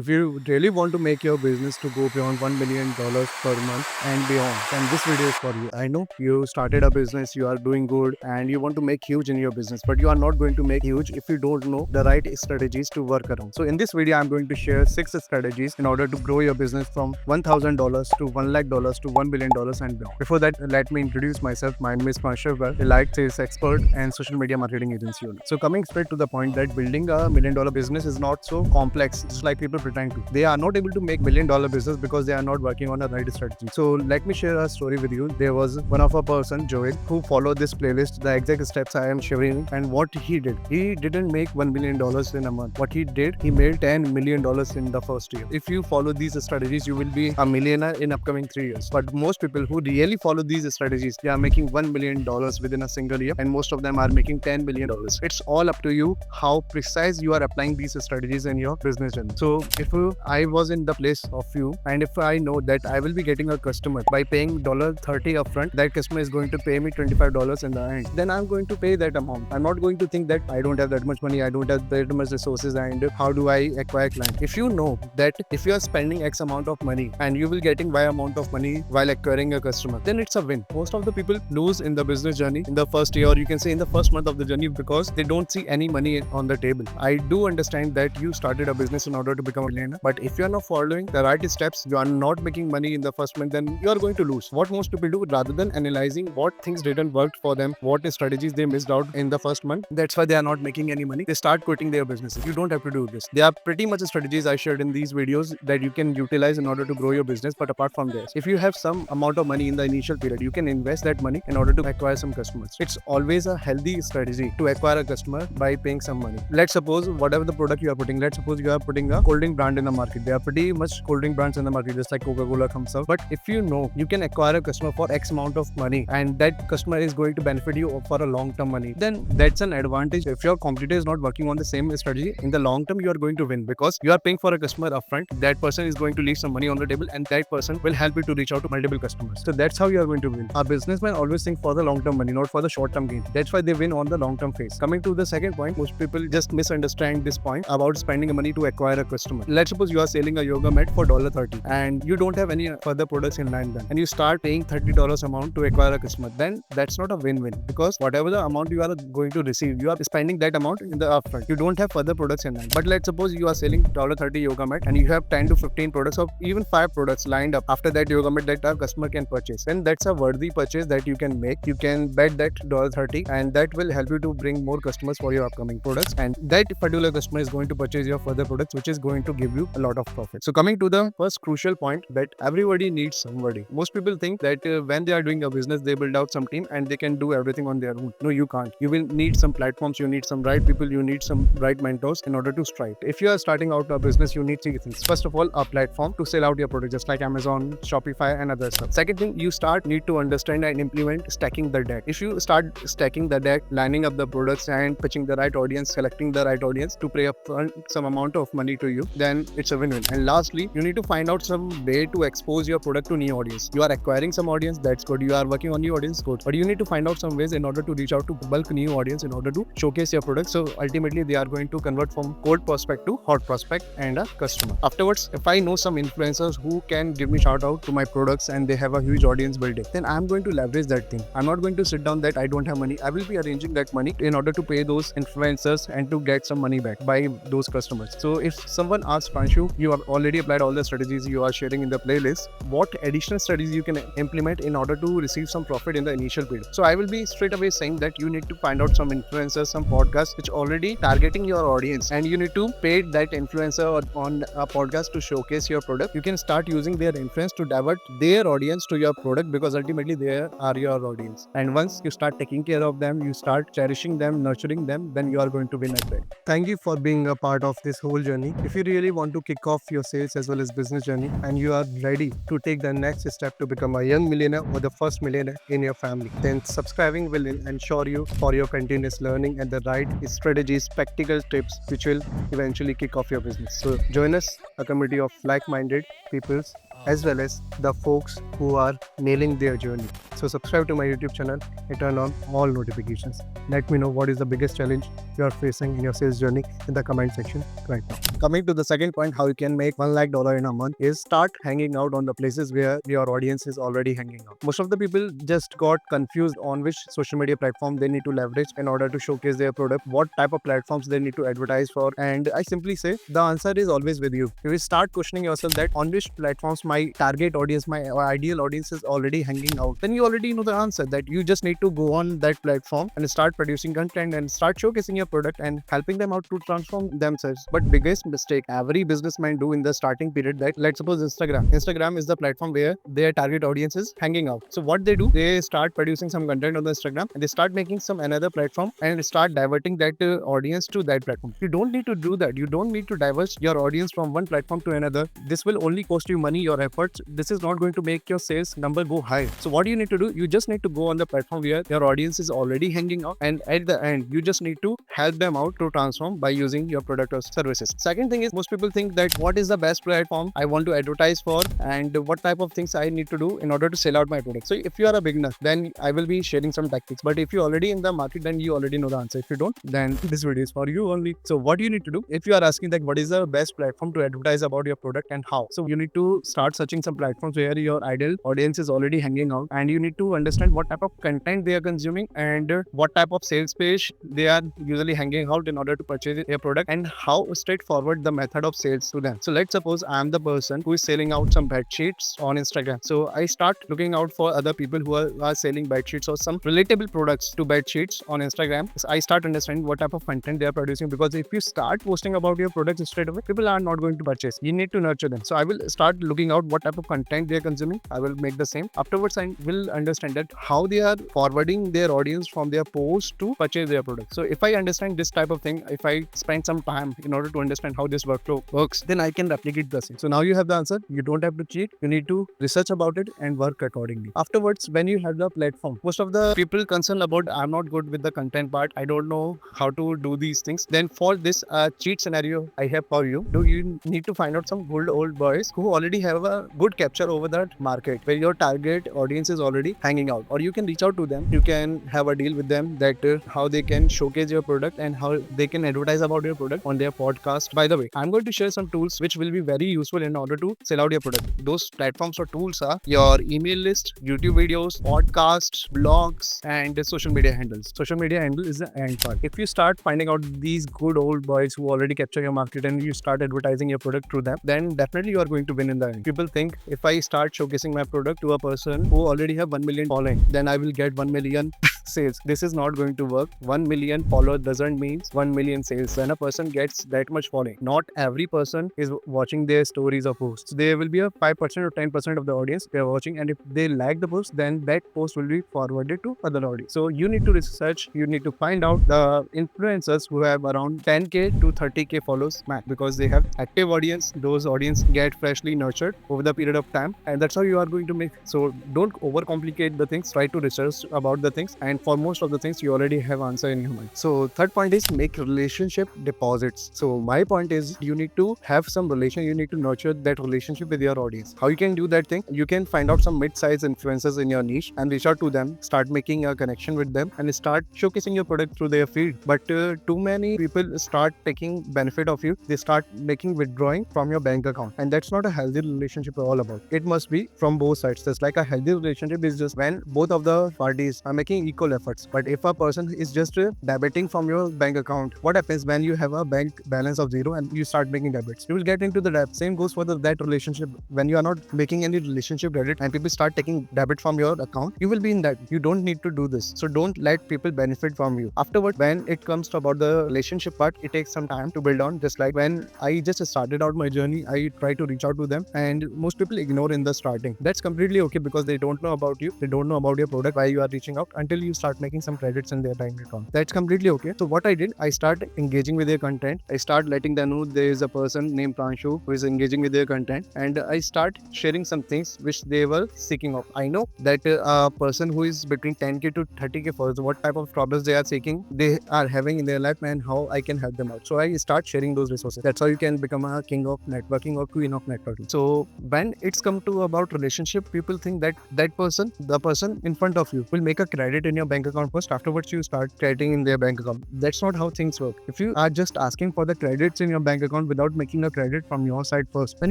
If you really want to make your business to go beyond $1 million per month and beyond, then this video is for you. I know you started a business, you are doing good and you want to make huge in your business, but you are not going to make huge if you don't know the right strategies to work around. So in this video, I'm going to share 6 strategies in order to grow your business from $1,000 to $1 lakh to $1 billion and beyond. Before that, let me introduce myself. My name is Pranshu, a life sales expert and social media marketing agency owner. So coming straight to the point, that building a $1 million business is not so complex. It's like people pretend to. They are not able to make $1 million business because they are not working on a right strategy. So let me share a story with you. There was one of a person, Joel, who followed this playlist, the exact steps I am sharing, and what he did. He didn't make $1 million in a month. What he did, he made $10 million in the first year. If you follow these strategies, you will be a millionaire in upcoming 3 years. But most people who really follow these strategies, they are making $1 million within a single year, and most of them are making $10 million. It's all up to you how precise you are applying these strategies in your business journey. So if I was in the place of you, and if I know that I will be getting a customer by paying $30 upfront, that customer is going to pay me $25 in the end, then I'm going to pay that amount. I'm not going to think that I don't have that much money, I don't have that much resources, and how do I acquire clients? If you know that if you are spending X amount of money and you will getting Y amount of money while acquiring a customer, then it's a win. Most of the people lose in the business journey in the first year, or you can say in the first month of the journey, because they don't see any money on the table. I do understand that you started a business in order to become a millionaire, but if you are not following the right steps, you are not making money in the first month, then you are going to lose. What most people do, rather than analyzing what things didn't work for them, what strategies they missed out in the first month, that's why they are not making any money, they start quitting their businesses. You don't have to do this. There are pretty much strategies I shared in these videos that you can utilize in order to grow your business. But apart from this, if you have some amount of money in the initial period, you can invest that money in order to acquire some customers. It's always a healthy strategy to acquire a customer by paying some money. Let's suppose whatever the product you are putting, let's suppose you are putting a cold drink brand in the market. There are pretty much cold drink brands in the market, just like Coca-Cola comes out. But if you know you can acquire a customer for X amount of money, and that customer is going to benefit you for a long-term money, then that's an advantage. If your competitor is not working on the same strategy, in the long term you are going to win, because you are paying for a customer upfront. That person is going to leave some money on the table, and that person will help you to reach out to multiple customers. So that's how you are going to win. Our businessmen always think for the long-term money, not for the short-term gain. That's why they win on the long-term phase. Coming to the second point, most people just misunderstand this point about spending money to acquire a customer. Let's suppose you are selling a yoga mat for $30 and you don't have any further products in line, then and you start paying $30 amount to acquire a customer, then that's not a win-win, because whatever the amount you are going to receive, you are spending that amount in the upfront. You don't have further products in line. But let's suppose you are selling $30 yoga mat and you have 10 to 15 products, or even 5 products lined up after that yoga mat that a customer can purchase, then that's a worthy purchase that you can make. You can bet that $30, and that will help you to bring more customers for your upcoming products, and that particular customer is going to purchase your further products, which is going to give you a lot of profit. So coming to the first crucial point, that everybody needs somebody. Most people think that when they are doing a business, they build out some team and they can do everything on their own. No, you can't. You will need some platforms, you need some right people, you need some right mentors in order to strive. If you are starting out a business, you need 3 things. First of all, a platform to sell out your product, just like Amazon, Shopify and other stuff. Second thing, you need to understand and implement stacking the deck. If you start stacking the deck, lining up the products and pitching the right audience, selecting the right audience to pay upfront some amount of money to you, then it's a win-win. And lastly, you need to find out some way to expose your product to new audience. You are acquiring some audience, that's good. You are working on new audience, good. But you need to find out some ways in order to reach out to bulk new audience in order to showcase your product. So ultimately, they are going to convert from cold prospect to hot prospect and a customer. Afterwards, if I know some influencers who can give me shout out to my products and they have a huge audience building, then I'm going to leverage that thing. I'm not going to sit down that I don't have money. I will be arranging that money in order to pay those influencers and to get some money back by those customers. So if someone asks, Pranshu, you have already applied all the strategies you are sharing in the playlist, what additional strategies you can implement in order to receive some profit in the initial period? So I will be straight away saying that you need to find out some influencers, some podcasts which already targeting your audience, and you need to pay that influencer on a podcast to showcase your product. You can start using their influence to divert their audience to your product, because ultimately they are your audience. And once you start taking care of them, you start cherishing them, nurturing them, then you are going to win at that. Thank you for being a part of this whole journey. If you really want to kick off your sales as well as business journey, and you are ready to take the next step to become a young millionaire or the first millionaire in your family, then subscribing will ensure you for your continuous learning and the right strategies, practical tips which will eventually kick off your business. So join us, a community of like-minded peoples as well as the folks who are nailing their journey. So subscribe to my YouTube channel and turn on all notifications. Let me know what is the biggest challenge you are facing in your sales journey in the comment section right now. Coming to the second point, how you can make $1 lakh in a month is start hanging out on the places where your audience is already hanging out. Most of the people just got confused on which social media platform they need to leverage in order to showcase their product, what type of platforms they need to advertise for. And I simply say the answer is always with you. If you start questioning yourself that on which platforms my target audience, my ideal audience is already hanging out, then you already know the answer, that you just need to go on that platform and start producing content and start showcasing your product and helping them out to transform themselves. But biggest mistake every businessman do in the starting period, that let's suppose Instagram is the platform where their target audience is hanging out. So what they do, they start producing some content on the Instagram and they start making some another platform and start diverting that audience to that platform. You don't need to do that. You don't need to diverge your audience from one platform to another. This will only cost you money, your efforts. This is not going to make your sales number go high. So what do you need to do? You just need to go on the platform where your audience is already hanging out, and at the end you just need to help them out to transform by using your product or services. Second thing is, most people think that what is the best platform I want to advertise for and what type of things I need to do in order to sell out my product. So if you are a beginner, then I will be sharing some tactics, but if you're already in the market, then you already know the answer. If you don't, then this video is for you only. So what you need to do, if you are asking that what is the best platform to advertise about your product and how, so you need to start searching some platforms where your ideal audience is already hanging out, and you need to understand what type of content they are consuming and what type of sales page they are usually hanging out in order to purchase their product, and how straightforward the method of sales to them. So let's suppose I am the person who is selling out some bed sheets on Instagram. So I start looking out for other people who are selling bed sheets or some relatable products to bed sheets on Instagram. So I start understanding what type of content they are producing, because if you start posting about your products straight away, people are not going to purchase. You need to nurture them. So I will start looking out what type of content they are consuming. I will make the same. Afterwards, I will understand that how they are forwarding their audience from their post to purchase their product. So if I understand this type of thing, if I spend some time in order to understand how this workflow works, then I can replicate the same. So now you have the answer. You don't have to cheat. You need to research about it and work accordingly. Afterwards, when you have the platform, most of the people concerned about I'm not good with the content part, I don't know how to do these things. Then for this cheat scenario I have for you, you need to find out some good old boys who already have a good capture over that market where your target audience is already hanging out, or you can reach out to them. You can have a deal with them that how they can showcase your product and how they can advertise about your product on their podcast. By the way, I'm going to share some tools which will be very useful in order to sell out your product. Those platforms or tools are your email list, YouTube videos, podcasts, blogs, and social media handles. Social media handle is the end part. If you start finding out these good old boys who already capture your market and you start advertising your product through them, then definitely you are going to win in the end. People think if I start showcasing my product to a person who already have 1 million following, then I will get 1 million sales. This is not going to work. 1 million followers doesn't mean 1 million sales. When a person gets that much following, not every person is watching their stories or posts. There will be a 5% or 10% of the audience they are watching, and if they like the post, then that post will be forwarded to other audience. So you need to research. You need to find out the influencers who have around 10k to 30k followers max, because they have active audience. Those audience get freshly nurtured over the period of time, and that's how you are going to make. So don't overcomplicate the things. Try to research about the things, and for most of the things you already have answer in your mind. So third point is make relationship deposits. So my point is you need to have some relation. You need to nurture that relationship with your audience. How you can do that thing? You can find out some mid-size influencers in your niche and reach out to them, start making a connection with them, and start showcasing your product through their feed. But too many people start taking benefit of you. They start making withdrawing from your bank account, and that's not a healthy relationship all about. It must be from both sides. Just like a healthy relationship is just when both of the parties are making equal efforts. But if a person is just debiting from your bank account, what happens when you have a bank balance of 0 and you start making debits? You will get into the debt. Same goes for that relationship. When you are not making any relationship credit and people start taking debit from your account, you will be in debt. You don't need to do this. So don't let people benefit from you. Afterward, when it comes to about the relationship part, it takes some time to build on. Just like when I just started out my journey, I try to reach out to them, and most people ignore in the starting. That's completely okay, because they don't know about you. They don't know about your product, why you are reaching out, until you start making some credits in their bank account. That's completely okay. So what I did, I start engaging with their content. I start letting them know there is a person named Pranshu who is engaging with their content, and I start sharing some things which they were seeking of. I know that a person who is between 10k to 30k followers, what type of problems they are seeking, they are having in their life, and how I can help them out. So I start sharing those resources. That's how you can become a king of networking or queen of networking. So So when it's come to about relationship, people think that the person in front of you will make a credit in your bank account first. Afterwards, you start crediting in their bank account. That's not how things work. If you are just asking for the credits in your bank account without making a credit from your side first, then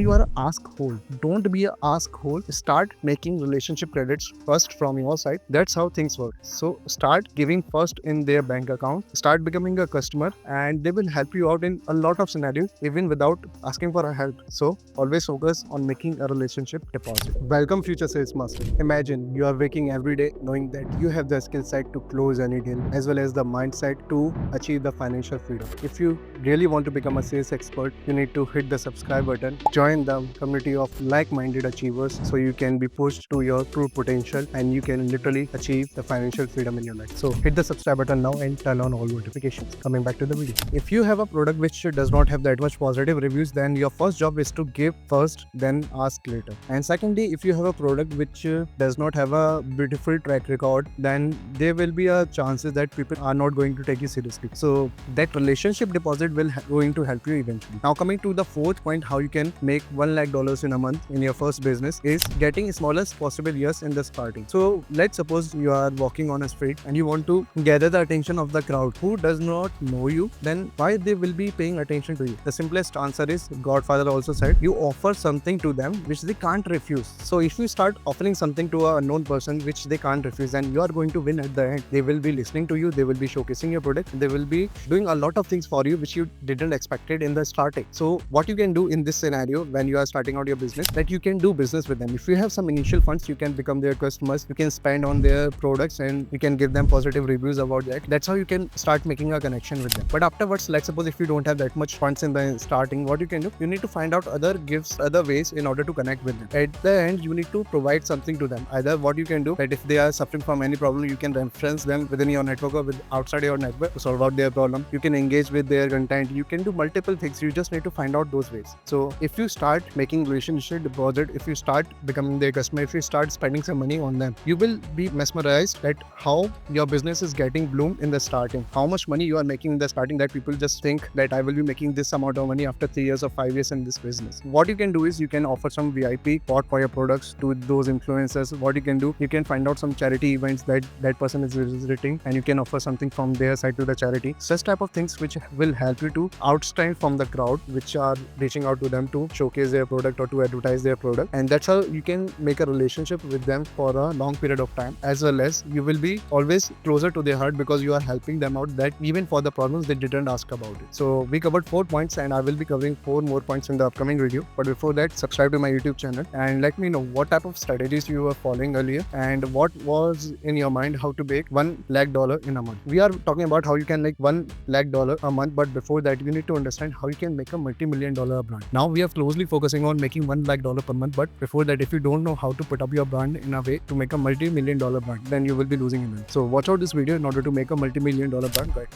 you are a ask hole. Don't be a ask hole. Start making relationship credits first from your side. That's how things work. So start giving first in their bank account. Start becoming a customer, and they will help you out in a lot of scenarios even without asking for a help. So always focus on making a relationship deposit. Welcome, future sales master. Imagine you are waking every day knowing that you have the skill set to close any deal as well as the mindset to achieve the financial freedom. If you really want to become a sales expert, you need to hit the subscribe button, join the community of like-minded achievers so you can be pushed to your true potential and you can literally achieve the financial freedom in your life. So hit the subscribe button now and turn on all notifications. Coming back to the video. If you have a product which does not have that much positive reviews, then your first job is to give first, then ask later. And secondly, if you have a product which does not have a beautiful track record, then there will be a chances that people are not going to take you seriously. So that relationship deposit will going to help you eventually. Now coming to the fourth point, how you can make $1 lakh in a month in your first business is getting smallest possible years in the starting. So let's suppose you are walking on a street and you want to gather the attention of the crowd who does not know you, then why they will be paying attention to you? The simplest answer is Godfather also said, you offer something to them which they can't refuse. So if you start offering something to an unknown person which they can't refuse, then you are going to win at the end. They will be listening to you, they will be showcasing your product, they will be doing a lot of things for you which you didn't expect it in the starting. So what you can do in this scenario when you are starting out your business, that you can do business with them. If you have some initial funds, you can become their customers, you can spend on their products and you can give them positive reviews about that. That's how you can start making a connection with them. But afterwards, let's suppose if you don't have that much funds in the starting, what you can do, you need to find out other gifts, other ways in order to connect with them. At the end, you need to provide something to them. Either what you can do, that if they are suffering from any problem, you can reference them within your network or with outside your network to solve out their problem. You can engage with their content. You can do multiple things. You just need to find out those ways. So if you start making relationship deposit, if you start becoming their customer, if you start spending some money on them, you will be mesmerized at how your business is getting bloom in the starting, how much money you are making in the starting, that people just think that I will be making this amount of money after 3 years or 5 years in this business. What you can do is you can offer some VIP spot for your products to those influencers. What you can do, you can find out some charity events that person is visiting and you can offer something from their side to the charity. Such type of things which will help you to outstand from the crowd which are reaching out to them to showcase their product or to advertise their product. And that's how you can make a relationship with them for a long period of time, as well as you will be always closer to their heart because you are helping them out, that even for the problems they didn't ask about it. So we covered 4 points and I will be covering 4 more points in the upcoming video. But before that, subscribe to my YouTube channel and let me know what type of strategies you were following earlier and what was in your mind how to make $1 lakh in a month. We are talking about how you can make $1 lakh a month, but before that you need to understand how you can make a multi-million dollar brand. Now we are closely focusing on making $1 lakh per month, but before that, if you don't know how to put up your brand in a way to make a multi-million dollar brand, then you will be losing in it. So watch out this video in order to make a multi-million dollar brand, guys.